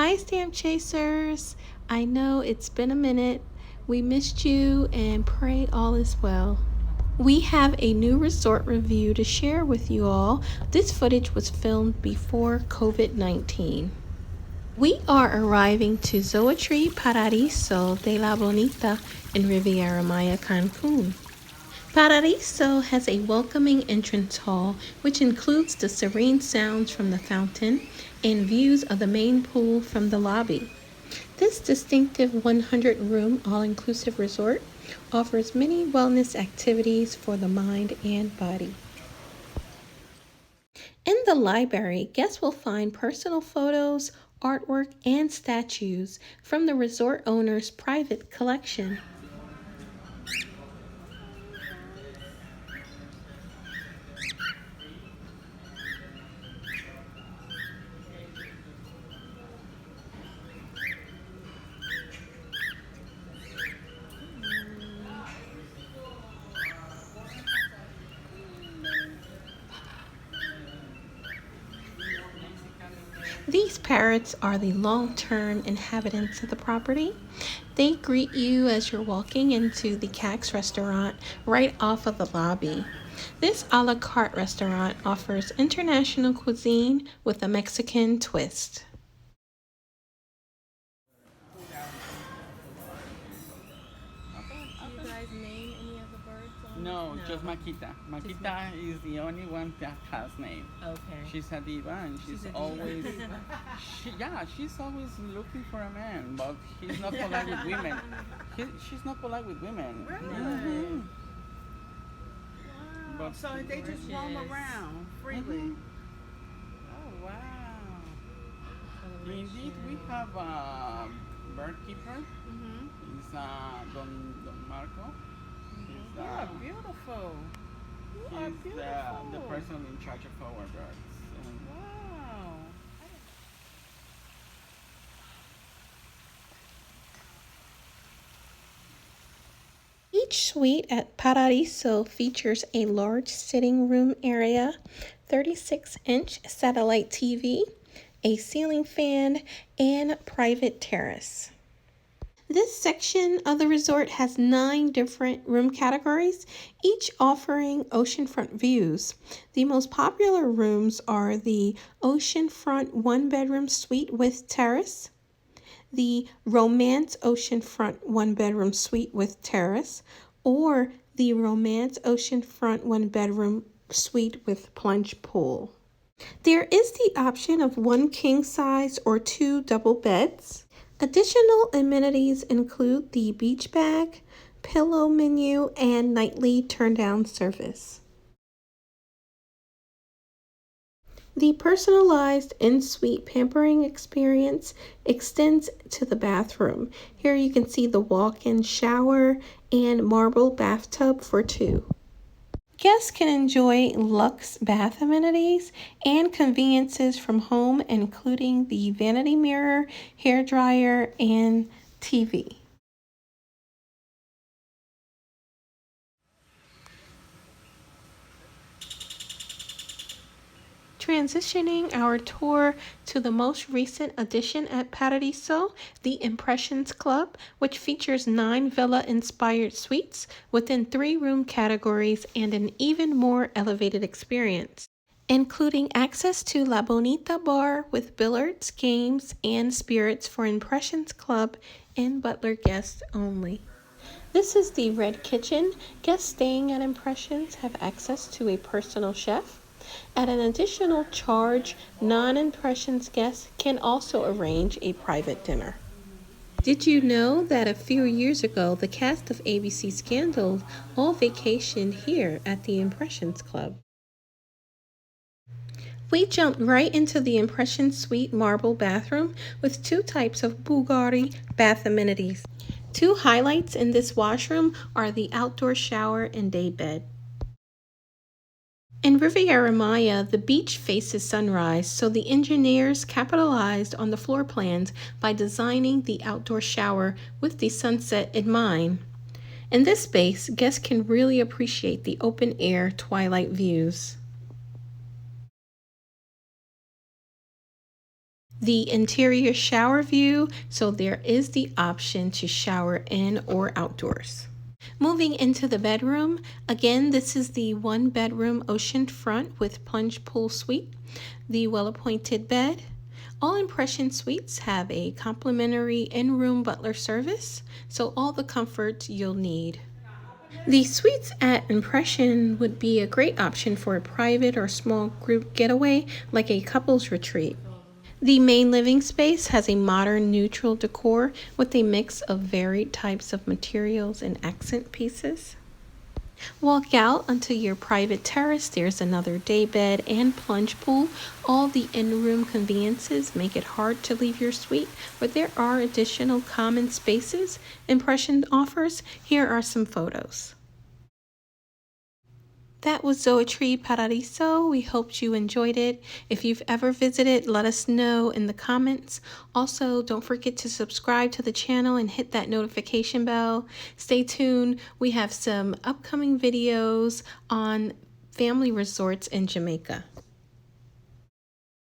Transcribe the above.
Hi, Stamp Chasers. I know it's been a minute. We missed you and pray all is well. We have a new resort review to share with you all. This footage was filmed before COVID-19. We are arriving to Zoetry Paraiso de la Bonita in Riviera Maya, Cancun. Paraiso has a welcoming entrance hall, which includes the serene sounds from the fountain and views of the main pool from the lobby. This distinctive 100-room all-inclusive resort offers many wellness activities for the mind and body. In the library, guests will find personal photos, artwork, and statues from the resort owner's private collection. These parrots are the long-term inhabitants of the property. They greet you as you're walking into the Cax restaurant right off of the lobby. This a la carte restaurant offers international cuisine with a Mexican twist. Do you guys name any of the birds? No, just Makita. Makita is the only one that has name. Okay. She's a diva and she's a diva. always, she's always looking for a man, but he's not polite with women. She's not polite with women. Really? Mhm. Wow. But So they just roam gorgeous. around freely. Mhm. Oh wow. Indeed, we have a bird keeper. Mhm. He's Don Marco. He's, You are beautiful. You are he's beautiful. the person in charge of our birds. And Wow. Each suite at Paraiso features a large sitting room area, 36-inch satellite TV, a ceiling fan, and private terrace. This section of the resort has 9 different room categories, each offering oceanfront views. The most popular rooms are the oceanfront 1-bedroom suite with terrace, the Romance Oceanfront 1-bedroom suite with terrace, or the Romance Oceanfront 1-bedroom suite with plunge pool. There is the option of 1 king size or 2 double beds. Additional amenities include the beach bag, pillow menu, and nightly turn-down service. The personalized in-suite pampering experience extends to the bathroom. Here you can see the walk-in shower and marble bathtub for 2. Guests can enjoy luxe bath amenities and conveniences from home, including the vanity mirror, hair dryer, and TV. Transitioning our tour to the most recent addition at Paraiso, the Impressions Club, which features 9 villa-inspired suites within 3 room categories and an even more elevated experience, including access to La Bonita bar with billiards, games, and spirits for Impressions Club and Butler guests only. This is the Red Kitchen. Guests staying at Impressions have access to a personal chef. At an additional charge, non-Impressions guests can also arrange a private dinner. Did you know that a few years ago, the cast of ABC Scandal all vacationed here at the Impressions Club? We jumped right into the Impressions Suite marble bathroom with 2 types of Bugatti bath amenities. 2 highlights in this washroom are the outdoor shower and day bed. In Riviera Maya, the beach faces sunrise, so the engineers capitalized on the floor plans by designing the outdoor shower with the sunset in mind. In this space, guests can really appreciate the open-air twilight views. The interior shower view, so there is the option to shower in or outdoors. Moving into the bedroom, again, this is the 1-bedroom ocean front with plunge pool suite, the well-appointed bed. All Impression suites have a complimentary in-room butler service, so all the comfort you'll need. The suites at Impression would be a great option for a private or small group getaway, like a couples retreat. The main living space has a modern neutral decor with a mix of varied types of materials and accent pieces. Walk out onto your private terrace. There's another day bed and plunge pool. All the in-room conveniences make it hard to leave your suite, but there are additional common spaces Impression offers. Here are some photos. That was Zoetry Paraiso. We hoped you enjoyed it. If you've ever visited, let us know in the comments. Also, don't forget to subscribe to the channel and hit that notification bell. Stay tuned. We have some upcoming videos on family resorts in Jamaica.